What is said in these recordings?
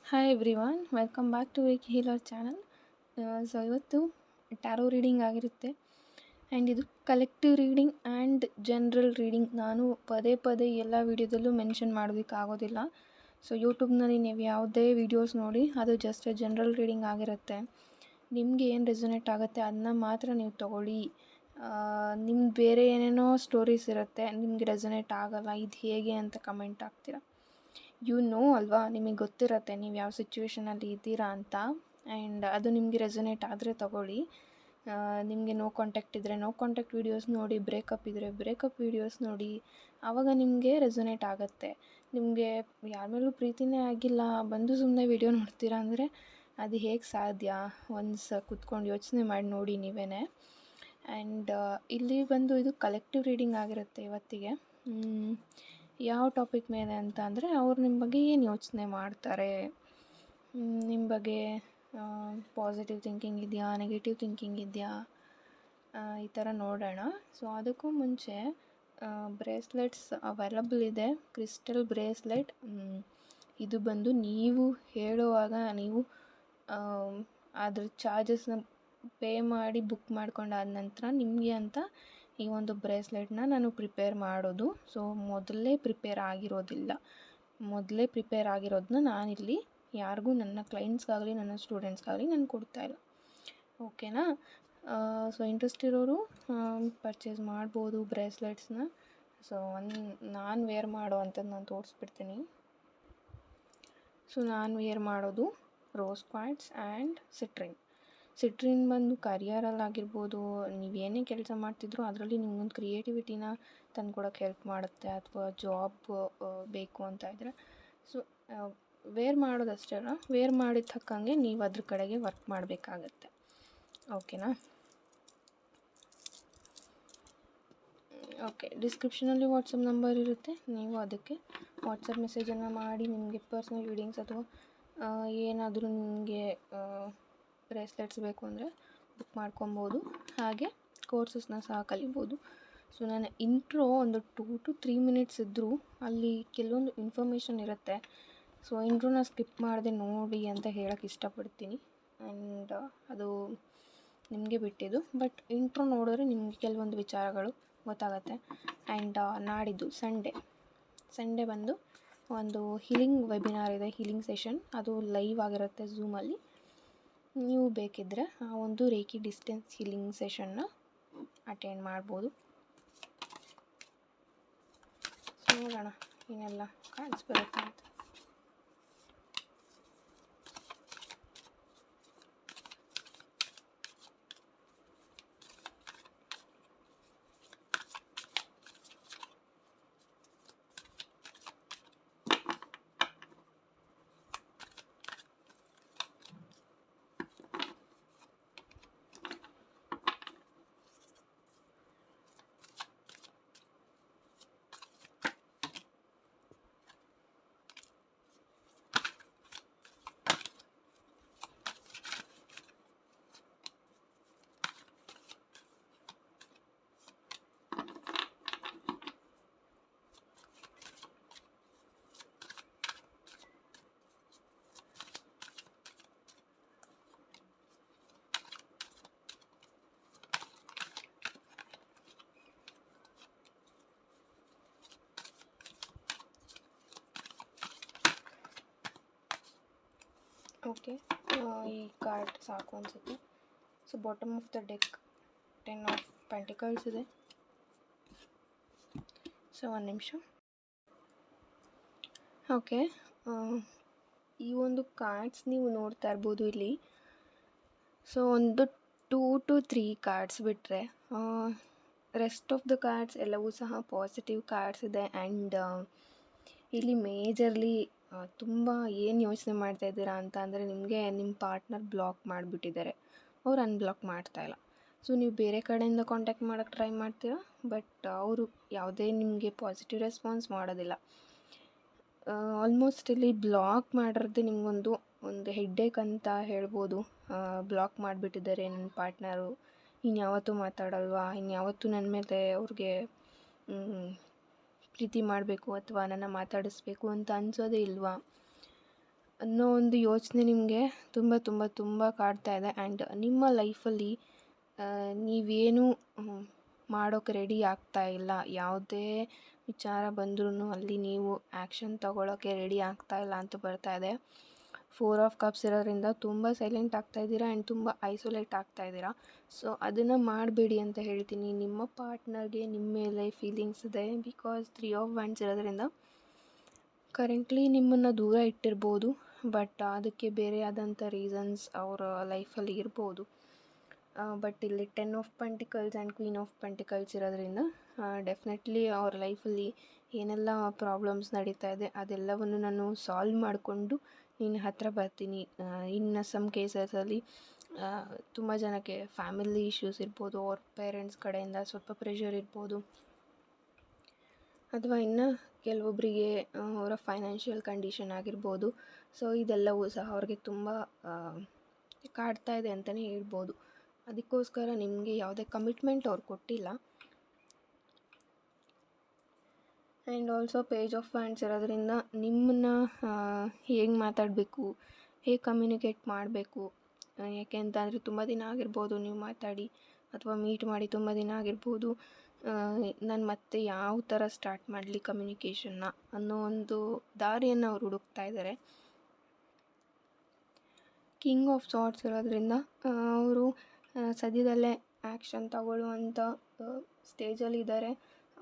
Hi everyone, welcome back to reiki healer channel. So ಇವತ್ತು tarot reading ಆಗಿರುತ್ತೆ and ಇದು collective reading and general reading. ನಾನು ಪದೇ ಪದೇ ಎಲ್ಲ ವೀಡಿಯೋದಲ್ಲೂ ಮೆನ್ಷನ್ ಮಾಡೋದಕ್ಕಾಗೋದಿಲ್ಲ. ಸೊ ಯೂಟ್ಯೂಬ್ನಲ್ಲಿ ನೀವು ಯಾವುದೇ ವೀಡಿಯೋಸ್ ನೋಡಿ ಅದು ಜಸ್ಟ್ ಜನರಲ್ ರೀಡಿಂಗ್ ಆಗಿರುತ್ತೆ. ನಿಮಗೆ ಏನು ರೆಸೊನೇಟ್ ಆಗುತ್ತೆ ಅದನ್ನ ಮಾತ್ರ ನೀವು ತೊಗೊಳ್ಳಿ. ನಿಮ್ಗೆ ಬೇರೆ ಏನೇನೋ ಸ್ಟೋರೀಸ್ ಇರುತ್ತೆ, ನಿಮ್ಗೆ ರೆಸೊನೇಟ್ ಆಗೋಲ್ಲ, ಇದು ಹೇಗೆ ಅಂತ ಕಮೆಂಟ್ ಆಗ್ತೀರಾ. ಅಲ್ವಾ, ನಿಮಗೆ ಗೊತ್ತಿರತ್ತೆ ನೀವು ಯಾವ ಸಿಚುವೇಷನಲ್ಲಿ ಇದ್ದೀರಾ ಅಂತ. ಆ್ಯಂಡ್ ಅದು ನಿಮಗೆ ರೆಸೊನೇಟ್ ಆದರೆ ತಗೊಳ್ಳಿ. ನಿಮಗೆ ನೋ ಕಾಂಟ್ಯಾಕ್ಟ್ ಇದ್ದರೆ ನೋ ಕಾಂಟ್ಯಾಕ್ಟ್ ವೀಡಿಯೋಸ್ ನೋಡಿ, ಬ್ರೇಕಪ್ ಇದ್ದರೆ ಬ್ರೇಕಪ್ ವೀಡಿಯೋಸ್ ನೋಡಿ, ಆವಾಗ ನಿಮಗೆ ರೆಸೊನೇಟ್ ಆಗುತ್ತೆ. ನಿಮಗೆ ಯಾರ ಮೇಲೂ ಪ್ರೀತಿನೇ ಆಗಿಲ್ಲ, ಬಂದು ಸುಮ್ಮನೆ ವೀಡಿಯೋ ನೋಡ್ತೀರಾ ಅಂದರೆ ಅದು ಹೇಗೆ ಸಾಧ್ಯ? ಒಂದು ಕುತ್ಕೊಂಡು ಯೋಚನೆ ಮಾಡಿ ನೋಡಿ ನೀವೇ. ಆ್ಯಂಡ್ ಇಲ್ಲಿ ಬಂದು ಇದು ಕಲೆಕ್ಟಿವ್ ರೀಡಿಂಗ್ ಆಗಿರುತ್ತೆ ಇವತ್ತಿಗೆ. ಯಾವ ಟಾಪಿಕ್ ಮೇಲೆ ಅಂತ ಅಂದರೆ, ಅವ್ರು ನಿಮ್ಮ ಬಗ್ಗೆ ಏನು ಯೋಚನೆ ಮಾಡ್ತಾರೆ, ನಿಮ್ಮ ಬಗ್ಗೆ ಪಾಸಿಟಿವ್ ಥಿಂಕಿಂಗ್ ಇದೆಯಾ, ನೆಗೆಟಿವ್ ಥಿಂಕಿಂಗ್ ಇದೆಯಾ, ಈ ಥರ ನೋಡೋಣ. ಸೊ ಅದಕ್ಕೂ ಮುಂಚೆ ಬ್ರೇಸ್ಲೆಟ್ಸ್ ಅವೈಲಬಲ್ ಇದೆ, ಕ್ರಿಸ್ಟಲ್ ಬ್ರೇಸ್ಲೆಟ್. ಇದು ಬಂದು ನೀವು ಹೇಳುವಾಗ ನೀವು ಅದ್ರ ಚಾರ್ಜಸ್ನ ಪೇ ಮಾಡಿ ಬುಕ್ ಮಾಡ್ಕೊಂಡಾದ ನಂತರ ನಿಮಗೆ ಅಂತ ಈ ಒಂದು ಬ್ರೇಸ್ಲೆಟ್ನ ನಾನು ಪ್ರಿಪೇರ್ ಮಾಡೋದು. ಸೊ ಮೊದಲೇ ಪ್ರಿಪೇರ್ ಆಗಿರೋದನ್ನ ನಾನಿಲ್ಲಿ ಯಾರಿಗೂ, ನನ್ನ ಕ್ಲೈಂಟ್ಸ್ಗಾಗಲಿ ನನ್ನ ಸ್ಟೂಡೆಂಟ್ಸ್ಗಾಗಲಿ ನಾನು ಕೊಡ್ತಾಯಿಲ್ಲ. ಓಕೆನಾ? ಸೊ ಇಂಟ್ರೆಸ್ಟ್ ಇರೋರು ಪರ್ಚೇಸ್ ಮಾಡ್ಬೋದು ಬ್ರೇಸ್ಲೆಟ್ಸ್ನ. ಸೊ ನಾನು ವೇರ್ ಮಾಡೋ ಅಂಥದ್ದು ನಾನು ತೋರಿಸ್ಬಿಡ್ತೀನಿ. ಸೊ ನಾನು ವೇರ್ ಮಾಡೋದು ರೋಸ್ ಕ್ವಾರ್ಟ್ಸ್ ಆ್ಯಂಡ್ ಸಿಟ್ರಿನ್ ಬಂದು ಕರಿಯರಲ್ಲಾಗಿರ್ಬೋದು, ನೀವೇನೇ ಕೆಲಸ ಮಾಡ್ತಿದ್ರು ಅದರಲ್ಲಿ ನಿಮ್ಗೊಂದು ಕ್ರಿಯೇಟಿವಿಟಿನ ತಂದ್ಕೊಡೋಕ್ಕೆ ಹೆಲ್ಪ್ ಮಾಡುತ್ತೆ. ಅಥವಾ ಜಾಬ್ ಬೇಕು ಅಂತ ಇದ್ದರೆ ಸೊ ವೇರ್ ಮಾಡೋದಷ್ಟೇ ಅಲ್ಲ, ವೇರ್ ಮಾಡಿದ ತಕ್ಕಂಗೆ ನೀವು ಅದ್ರ ಕಡೆಗೆ ವರ್ಕ್ ಮಾಡಬೇಕಾಗತ್ತೆ. ಓಕೆನಾ? ಓಕೆ, ಡಿಸ್ಕ್ರಿಪ್ಷನಲ್ಲಿ ವಾಟ್ಸಪ್ ನಂಬರ್ ಇರುತ್ತೆ, ನೀವು ಅದಕ್ಕೆ ವಾಟ್ಸಪ್ ಮೆಸೇಜನ್ನು ಮಾಡಿ ನಿಮಗೆ ಪರ್ಸ್ನಲ್ ರೀಡಿಂಗ್ಸ್ ಅಥವಾ ಏನಾದರೂ ನಿಮಗೆ ಬ್ರೇಸ್ಲೆಟ್ಸ್ ಬೇಕು ಅಂದರೆ ಬುಕ್ ಮಾಡ್ಕೊಬೋದು. ಹಾಗೆ ಕೋರ್ಸಸ್ನ ಸಹ ಕಲಿಬೋದು. ಸೊ ನನ್ನ ಇಂಟ್ರೋ ಒಂದು 2 to 3 ಮಿನಿಟ್ಸ್ ಇದ್ದರೂ ಅಲ್ಲಿ ಕೆಲವೊಂದು ಇನ್ಫಾರ್ಮೇಷನ್ ಇರುತ್ತೆ. ಸೊ ಇಂಟ್ರೋನ ಸ್ಕಿಪ್ ಮಾಡದೆ ನೋಡಿ ಅಂತ ಹೇಳೋಕ್ಕೆ ಇಷ್ಟಪಡ್ತೀನಿ. ಆ್ಯಂಡ್ ಅದು ನಿಮಗೆ ಬಿಟ್ಟಿದ್ದು, ಬಟ್ ಇಂಟ್ರೋ ನೋಡಿದ್ರೆ ನಿಮಗೆ ಕೆಲವೊಂದು ವಿಚಾರಗಳು ಗೊತ್ತಾಗುತ್ತೆ. ಆ್ಯಂಡ್ ನಾಡಿದ್ದು ಸಂಡೇ ಬಂದು ಒಂದು ಹೀಲಿಂಗ್ ವೆಬಿನಾರ್ ಇದೆ, ಹೀಲಿಂಗ್ ಸೆಷನ್. ಅದು ಲೈವ್ ಆಗಿರುತ್ತೆ ಝೂಮಲ್ಲಿ. ನೀವು ಬೇಕಿದ್ದರೆ ಆ ಒಂದು ರೇಖಿ ಡಿಸ್ಟೆನ್ಸ್ ಹೀಲಿಂಗ್ ಸೆಷನ್ನ ಅಟೆಂಡ್ ಮಾಡ್ಬೋದು. ನೋಡೋಣ ಏನೆಲ್ಲ ಕಾರ್ಡ್ಸ್ ಬರುತ್ತೆ ಅಂತ. ಓಕೆ, ಈ ಕಾರ್ಡ್ ಸಾಕು ಅನಿಸುತ್ತೆ. So bottom of the deck 10 of pentacles ಇದೆ. ಸೊ ಒಂದು ನಿಮಿಷ. ಓಕೆ, ಈ ಒಂದು ಕಾರ್ಡ್ಸ್ ನೀವು ನೋಡ್ತಾ ಇರ್ಬೋದು ಇಲ್ಲಿ. ಸೊ ಒಂದು 2 to 3 ಕಾರ್ಡ್ಸ್ ಬಿಟ್ಟರೆ ರೆಸ್ಟ್ ಆಫ್ ದ ಕಾರ್ಡ್ಸ್ ಎಲ್ಲವೂ ಸಹ ಪಾಸಿಟಿವ್ ಕಾರ್ಡ್ಸ್ ಇದೆ. ಆ್ಯಂಡ್ ಇಲ್ಲಿ ಮೇಜರ್ಲಿ ತುಂಬ ಏನು ಯೋಚನೆ ಮಾಡ್ತಾ ಇದ್ದೀರಾ ಅಂತ ಅಂದರೆ, ನಿಮಗೆ ನಿಮ್ಮ ಪಾರ್ಟ್ನರ್ ಬ್ಲಾಕ್ ಮಾಡಿಬಿಟ್ಟಿದ್ದಾರೆ, ಅವ್ರು ಅನ್ಬ್ಲಾಕ್ ಮಾಡ್ತಾಯಿಲ್ಲ. ಸೊ ನೀವು ಬೇರೆ ಕಡೆಯಿಂದ ಕಾಂಟ್ಯಾಕ್ಟ್ ಮಾಡೋಕ್ಕೆ ಟ್ರೈ ಮಾಡ್ತೀರಾ, ಬಟ್ ಅವರು ಯಾವುದೇ ನಿಮಗೆ ಪಾಸಿಟಿವ್ ರೆಸ್ಪಾನ್ಸ್ ಮಾಡೋದಿಲ್ಲ. ಆಲ್ಮೋಸ್ಟ್ ಇಲ್ಲಿ ಬ್ಲಾಕ್ ಮಾಡಿರೋದೇ ನಿಮಗೊಂದು ಹೆಡ್ಡೇಕ್ ಅಂತ ಹೇಳ್ಬೋದು. ಬ್ಲಾಕ್ ಮಾಡಿಬಿಟ್ಟಿದ್ದಾರೆ ನನ್ನ ಪಾರ್ಟ್ನರು, ಇನ್ಯಾವತ್ತೂ ಮಾತಾಡಲ್ವಾ, ಇನ್ಯಾವತ್ತೂ ನನ್ನ ಮೇಲೆ ಅವ್ರಿಗೆ ಪ್ರೀತಿ ಮಾಡಬೇಕು ಅಥವಾ ನನ್ನ ಮಾತಾಡಿಸ್ಬೇಕು ಅಂತ ಅನಿಸೋದೇ ಇಲ್ವಾ. ಅನ್ನೋ ಒಂದು ಯೋಚನೆ ನಿಮಗೆ ತುಂಬ ತುಂಬ ತುಂಬ ಕಾಡ್ತಾ ಇದೆ. ಆ್ಯಂಡ್ ನಿಮ್ಮ ಲೈಫಲ್ಲಿ ನೀವೇನು ಮಾಡೋಕ್ಕೆ ರೆಡಿ ಆಗ್ತಾ ಇಲ್ಲ. ಯಾವುದೇ ವಿಚಾರ ಬಂದ್ರೂ ಅಲ್ಲಿ ನೀವು ಆ್ಯಕ್ಷನ್ ತಗೊಳ್ಳೋಕ್ಕೆ ರೆಡಿ ಆಗ್ತಾ ಇಲ್ಲ ಅಂತ ಬರ್ತಾ ಇದೆ. 4 ಆಫ್ ಕಪ್ಸ್ ಇರೋದ್ರಿಂದ ತುಂಬ ಸೈಲೆಂಟ್ ಆಗ್ತಾಯಿದ್ದೀರಾ ಆ್ಯಂಡ್ ತುಂಬ ಐಸೋಲೇಟ್ ಆಗ್ತಾಯಿದ್ದೀರಾ. ಸೊ ಅದನ್ನು ಮಾಡಬೇಡಿ ಅಂತ ಹೇಳ್ತೀನಿ. ನಿಮ್ಮ ಪಾರ್ಟ್ನರ್ಗೆ ನಿಮ್ಮ ಮೇಲೆ ಫೀಲಿಂಗ್ಸ್ ಇದೆ. ಬಿಕಾಸ್ 3 ಆಫ್ ವ್ಯಾಂಡ್ಸ್ ಇರೋದ್ರಿಂದ ಕರೆಂಟ್ಲಿ ನಿಮ್ಮನ್ನು ದೂರ ಇಟ್ಟಿರ್ಬೋದು. ಬಟ್ ಅದಕ್ಕೆ ಬೇರೆ ಆದಂಥ ರೀಸನ್ಸ್ ಅವರ ಲೈಫಲ್ಲಿ ಇರ್ಬೋದು. ಬಟ್ ಇಲ್ಲಿ 10 of pentacles and queen of pentacles ಇರೋದ್ರಿಂದ ಡೆಫಿನೆಟ್ಲಿ ಅವ್ರ ಲೈಫಲ್ಲಿ ಏನೆಲ್ಲ ಪ್ರಾಬ್ಲಮ್ಸ್ ನಡೀತಾ ಇದೆ ಅದೆಲ್ಲವನ್ನು ನಾನು ಸಾಲ್ವ್ ಮಾಡಿಕೊಂಡು ನಿನ್ನ ಹತ್ರ ಬರ್ತೀನಿ. ಇನ್ನು ಸಮ್ ಕೇಸಸಲ್ಲಿ ತುಂಬ ಜನಕ್ಕೆ ಫ್ಯಾಮಿಲಿ ಇಶ್ಯೂಸ್ ಇರ್ಬೋದು, ಅವ್ರ ಪೇರೆಂಟ್ಸ್ ಕಡೆಯಿಂದ ಸ್ವಲ್ಪ ಪ್ರೆಷರ್ ಇರ್ಬೋದು, ಅಥವಾ ಇನ್ನು ಕೆಲವೊಬ್ಬರಿಗೆ ಅವರ ಫೈನಾನ್ಷಿಯಲ್ ಕಂಡೀಷನ್ ಆಗಿರ್ಬೋದು. ಸೊ ಇದೆಲ್ಲವೂ ಸಹ ಅವ್ರಿಗೆ ತುಂಬ ಕಾಡ್ತಾ ಇದೆ ಅಂತಲೇ ಹೇಳ್ಬೋದು. ಅದಕ್ಕೋಸ್ಕರ ನಿಮಗೆ ಯಾವುದೇ ಕಮಿಟ್ಮೆಂಟ್ ಅವ್ರು ಕೊಟ್ಟಿಲ್ಲ. And also page of wands ಇರೋದ್ರಿಂದ ನಿಮ್ಮನ್ನ ಹೇಗೆ ಮಾತಾಡಬೇಕು, ಹೇಗೆ ಕಮ್ಯುನಿಕೇಟ್ ಮಾಡಬೇಕು, ಯಾಕೆ ಅಂತಂದರೆ ತುಂಬ ದಿನ ಆಗಿರ್ಬೋದು ನೀವು ಮಾತಾಡಿ ಅಥವಾ ಮೀಟ್ ಮಾಡಿ ತುಂಬ ದಿನ ಆಗಿರ್ಬೋದು. ನಾನು ಮತ್ತೆ ಯಾವ ಥರ ಸ್ಟಾರ್ಟ್ ಮಾಡಲಿ ಕಮ್ಯುನಿಕೇಷನ್ನ ಅನ್ನೋ ಒಂದು ದಾರಿಯನ್ನು ಅವ್ರು ಹುಡುಕ್ತಾ ಇದ್ದಾರೆ. ಕಿಂಗ್ ಆಫ್ ಸಾರ್ಟ್ಸ್ ಇರೋದ್ರಿಂದ ಅವರು ಸದ್ಯದಲ್ಲೇ ಆ್ಯಕ್ಷನ್ ತಗೊಳ್ಳುವಂಥ ಸ್ಟೇಜಲ್ಲಿ ಇದ್ದಾರೆ.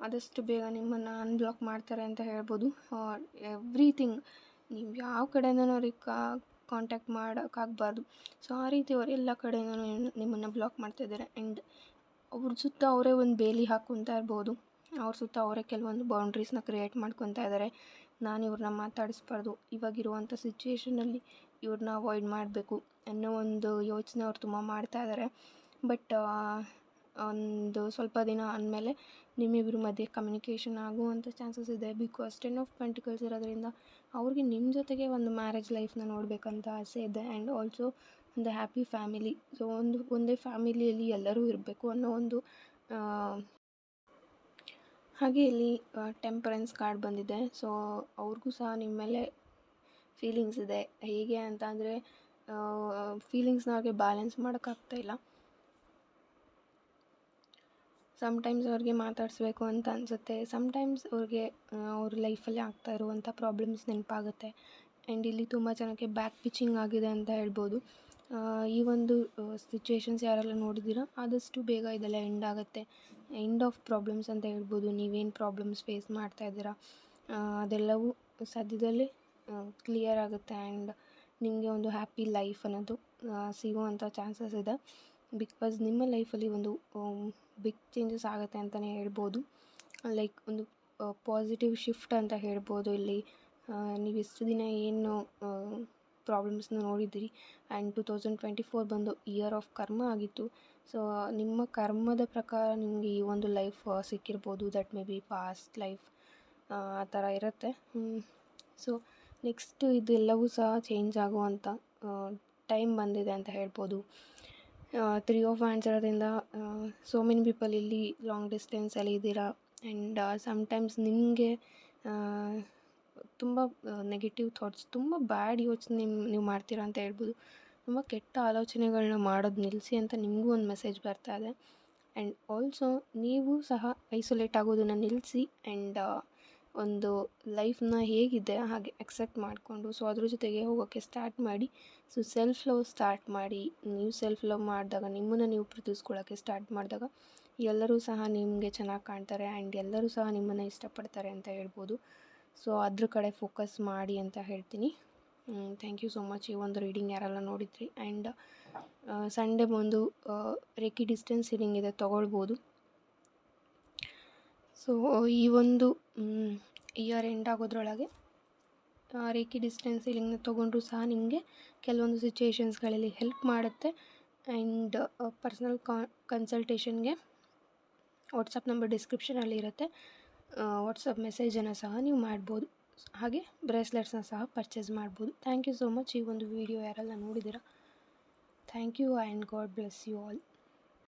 ಆದಷ್ಟು ಬೇಗ ನಿಮ್ಮನ್ನು ಅನ್ಬ್ಲಾಕ್ ಮಾಡ್ತಾರೆ ಅಂತ ಹೇಳ್ಬೋದು. ಎವ್ರಿಥಿಂಗ್ ನೀವು ಯಾವ ಕಡೆಯಿಂದನೂ ಅವ್ರಿಗೆ ಕಾಂಟ್ಯಾಕ್ಟ್ ಮಾಡೋಕ್ಕಾಗಬಾರ್ದು. ಸೊ ಆ ರೀತಿ ಅವರು ಎಲ್ಲ ಕಡೆಯಿಂದನೂ ನಿಮ್ಮನ್ನು ಬ್ಲಾಕ್ ಮಾಡ್ತಾಯಿದ್ದಾರೆ. ಆ್ಯಂಡ್ ಅವ್ರ ಸುತ್ತ ಅವರೇ ಒಂದು ಬೇಲಿ ಹಾಕ್ಕೊತಾ ಇರ್ಬೋದು. ಅವ್ರ ಸುತ್ತ ಅವರೇ ಕೆಲವೊಂದು ಬೌಂಡ್ರೀಸ್ನ ಕ್ರಿಯೇಟ್ ಮಾಡ್ಕೊತಾ ಇದ್ದಾರೆ. ನಾನು ಇವ್ರನ್ನ ಮಾತಾಡಿಸ್ಬಾರ್ದು, ಇವಾಗಿರುವಂಥ ಸಿಚುವೇಷನಲ್ಲಿ ಇವ್ರನ್ನ ಅವಾಯ್ಡ್ ಮಾಡಬೇಕು ಅನ್ನೋ ಒಂದು ಯೋಚನೆ ಅವ್ರು ತುಂಬ ಮಾಡ್ತಾ ಇದ್ದಾರೆ. ಬಟ್ ಒಂದು ಸ್ವಲ್ಪ ದಿನ ಆದಮೇಲೆ ನಿಮ್ಮಿಬ್ಬರ ಮಧ್ಯೆ ಕಮ್ಯುನಿಕೇಷನ್ ಆಗುವಂಥ ಚಾನ್ಸಸ್ ಇದೆ. ಬಿಕಾಸ್ 10 ಆಫ್ ಪೆಂಟಿಕಲ್ಸ್ ಇರೋದ್ರಿಂದ ಅವ್ರಿಗೆ ನಿಮ್ಮ ಜೊತೆಗೆ ಒಂದು ಮ್ಯಾರೇಜ್ ಲೈಫ್ನ ನೋಡಬೇಕಂತ ಆಸೆ ಇದೆ. ಆ್ಯಂಡ್ ಆಲ್ಸೋ ಒಂದು ಹ್ಯಾಪಿ ಫ್ಯಾಮಿಲಿ. ಸೊ ಒಂದೇ ಫ್ಯಾಮಿಲಿಯಲ್ಲಿ ಎಲ್ಲರೂ ಇರಬೇಕು ಅನ್ನೋ ಒಂದು ಹಾಗೆ ಇಲ್ಲಿ ಟೆಂಪರೆನ್ಸ್ ಕಾರ್ಡ್ ಬಂದಿದೆ. ಸೊ ಅವ್ರಿಗೂ ಸಹ ನಿಮ್ಮ ಮೇಲೆ ಫೀಲಿಂಗ್ಸ್ ಇದೆ. ಹೇಗೆ ಅಂತ ಅಂದರೆ ಫೀಲಿಂಗ್ಸ್ನ ಅವ್ರಿಗೆ ಬ್ಯಾಲೆನ್ಸ್ ಮಾಡೋಕ್ಕಾಗ್ತಾಯಿಲ್ಲ. ಸಮ್ಟೈಮ್ಸ್ ಅವ್ರಿಗೆ ಮಾತಾಡಿಸ್ಬೇಕು ಅಂತ ಅನಿಸುತ್ತೆ. ಸಮ್ಟೈಮ್ಸ್ ಅವ್ರಿಗೆ ಅವ್ರ ಲೈಫಲ್ಲಿ ಆಗ್ತಾ ಇರುವಂಥ ಪ್ರಾಬ್ಲಮ್ಸ್ ನೆನಪಾಗುತ್ತೆ. ಆ್ಯಂಡ್ ಇಲ್ಲಿ ತುಂಬ ಜನಕ್ಕೆ ಬ್ಯಾಕ್ ಪಿಚ್ಚಿಂಗ್ ಆಗಿದೆ ಅಂತ ಹೇಳ್ಬೋದು. ಈ ಒಂದು ಸಿಚುವೇಷನ್ಸ್ ಯಾರೆಲ್ಲ ನೋಡಿದ್ದೀರಾ ಆದಷ್ಟು ಬೇಗ ಇದೆಲ್ಲ ಎಂಡ್ ಆಗುತ್ತೆ. ಎಂಡ್ ಆಫ್ ಪ್ರಾಬ್ಲಮ್ಸ್ ಅಂತ ಹೇಳ್ಬೋದು. ನೀವೇನು ಪ್ರಾಬ್ಲಮ್ಸ್ ಫೇಸ್ ಮಾಡ್ತಾ ಇದ್ದೀರಾ ಅದೆಲ್ಲವೂ ಸದ್ಯದಲ್ಲೇ ಕ್ಲಿಯರ್ ಆಗುತ್ತೆ. ಆ್ಯಂಡ್ ನಿಮಗೆ ಒಂದು ಹ್ಯಾಪಿ ಲೈಫ್ ಅನ್ನೋದು ಸಿಗುವಂಥ ಚಾನ್ಸಸ್ ಇದೆ. ಬಿಕಾಸ್ ನಿಮ್ಮ ಲೈಫಲ್ಲಿ ಒಂದು ಬಿಗ್ ಚೇಂಜಸ್ ಆಗುತ್ತೆ ಅಂತಲೇ ಹೇಳ್ಬೋದು. ಲೈಕ್ ಒಂದು ಪಾಸಿಟಿವ್ ಶಿಫ್ಟ್ ಅಂತ ಹೇಳ್ಬೋದು. ಇಲ್ಲಿ ನೀವು ಇಷ್ಟು ದಿನ ಏನು ಪ್ರಾಬ್ಲಮ್ಸ್ನ ನೋಡಿದ್ದೀರಿ. ಆ್ಯಂಡ್ 2024 ಬಂದು ಇಯರ್ ಆಫ್ ಕರ್ಮ ಆಗಿತ್ತು. ಸೊ ನಿಮ್ಮ ಕರ್ಮದ ಪ್ರಕಾರ ನಿಮಗೆ ಈ ಒಂದು ಲೈಫ್ ಸಿಕ್ಕಿರ್ಬೋದು. That may be past life ಆ ಥರ ಇರುತ್ತೆ. ಸೊ ನೆಕ್ಸ್ಟ್ ಇದೆಲ್ಲವೂ ಸಹ ಚೇಂಜ್ ಆಗುವಂಥ ಟೈಮ್ ಬಂದಿದೆ ಅಂತ ಹೇಳ್ಬೋದು. 3 ಆಫ್ ವ್ಯಾಂಡ್ಸ್ ಇರೋದ್ರಿಂದ ಸೋ ಮೆನಿ ಪೀಪಲ್ ಇಲ್ಲಿ ಲಾಂಗ್ ಡಿಸ್ಟೆನ್ಸಲ್ಲಿ ಇದ್ದೀರಾ. ಆ್ಯಂಡ್ ಸಮ್ಟೈಮ್ಸ್ ನಿಮಗೆ ತುಂಬ ನೆಗೆಟಿವ್ ಥಾಟ್ಸ್, ತುಂಬ ಬ್ಯಾಡ್ ಯೋಚನೆ ನೀವು ಮಾಡ್ತೀರಾ ಅಂತ ಹೇಳ್ಬೋದು. ತುಂಬ ಕೆಟ್ಟ ಆಲೋಚನೆಗಳನ್ನ ಮಾಡೋದು ನಿಲ್ಲಿಸಿ ಅಂತ ನಿಮಗೂ ಒಂದು ಮೆಸೇಜ್ ಬರ್ತಾ ಇದೆ. ಆ್ಯಂಡ್ ಆಲ್ಸೋ ನೀವು ಸಹ ಐಸೋಲೇಟ್ ಆಗೋದನ್ನು ನಿಲ್ಲಿಸಿ ಆ್ಯಂಡ್ ಒಂದು ಲೈಫ್ನ ಹೇಗಿದೆ ಹಾಗೆ ಅಕ್ಸೆಪ್ಟ್ ಮಾಡಿಕೊಂಡು ಸೊ ಅದ್ರ ಜೊತೆಗೆ ಹೋಗೋಕ್ಕೆ ಸ್ಟಾರ್ಟ್ ಮಾಡಿ. ಸೊ ಸೆಲ್ಫ್ ಲವ್ ಸ್ಟಾರ್ಟ್ ಮಾಡಿ. ನೀವು ಸೆಲ್ಫ್ ಲವ್ ಮಾಡಿದಾಗ, ನಿಮ್ಮನ್ನು ನೀವು ಪ್ರೀತಿಸ್ಕೊಳ್ಳೋಕ್ಕೆ ಸ್ಟಾರ್ಟ್ ಮಾಡಿದಾಗ ಎಲ್ಲರೂ ಸಹ ನಿಮಗೆ ಚೆನ್ನಾಗಿ ಕಾಣ್ತಾರೆ. ಆ್ಯಂಡ್ ಎಲ್ಲರೂ ಸಹ ನಿಮ್ಮನ್ನು ಇಷ್ಟಪಡ್ತಾರೆ ಅಂತ ಹೇಳ್ಬೋದು. ಸೊ ಅದ್ರ ಕಡೆ ಫೋಕಸ್ ಮಾಡಿ ಅಂತ ಹೇಳ್ತೀನಿ. ಥ್ಯಾಂಕ್ ಯು ಸೋ ಮಚ್ ಈ ಒಂದು ರೀಡಿಂಗ್ ಯಾರೆಲ್ಲ ನೋಡಿದ್ರಿ. ಆ್ಯಂಡ್ ಸಂಡೇ ಬಂದು ರೇಖಿ ಡಿಸ್ಟೆನ್ಸ್ ಹೀಲಿಂಗ್ ಇದೆ, ತೊಗೊಳ್ಬೋದು. ಸೊ ಈ ಒಂದು ಇಯರ್ ಎಂಡ್ ಆಗೋದ್ರೊಳಗೆ ರೇಖಿ ಡಿಸ್ಟೆನ್ಸ್ ಹೀಲಿಂಗ್ನ ತೊಗೊಂಡ್ರೂ ಸಹ ನಿಮಗೆ ಕೆಲವೊಂದು ಸಿಚುವೇಷನ್ಸ್ಗಳಲ್ಲಿ ಹೆಲ್ಪ್ ಮಾಡುತ್ತೆ. ಆ್ಯಂಡ್ ಪರ್ಸ್ನಲ್ ಕನ್ಸಲ್ಟೇಷನ್ಗೆ ವಾಟ್ಸಪ್ ನಂಬರ್ ಡಿಸ್ಕ್ರಿಪ್ಷನಲ್ಲಿ ಇರುತ್ತೆ. ವಾಟ್ಸಪ್ ಮೆಸೇಜನ್ನು ಸಹ ನೀವು ಮಾಡ್ಬೋದು. ಹಾಗೆ ಬ್ರೇಸ್ಲೆಟ್ಸ್ನ ಸಹ ಪರ್ಚೇಸ್ ಮಾಡ್ಬೋದು. ಥ್ಯಾಂಕ್ ಯು ಸೋ ಮಚ್ ಈ ಒಂದು ವಿಡಿಯೋ ಯಾರೆಲ್ಲ ನೋಡಿದ್ದೀರಾ. Thank you and God bless you all.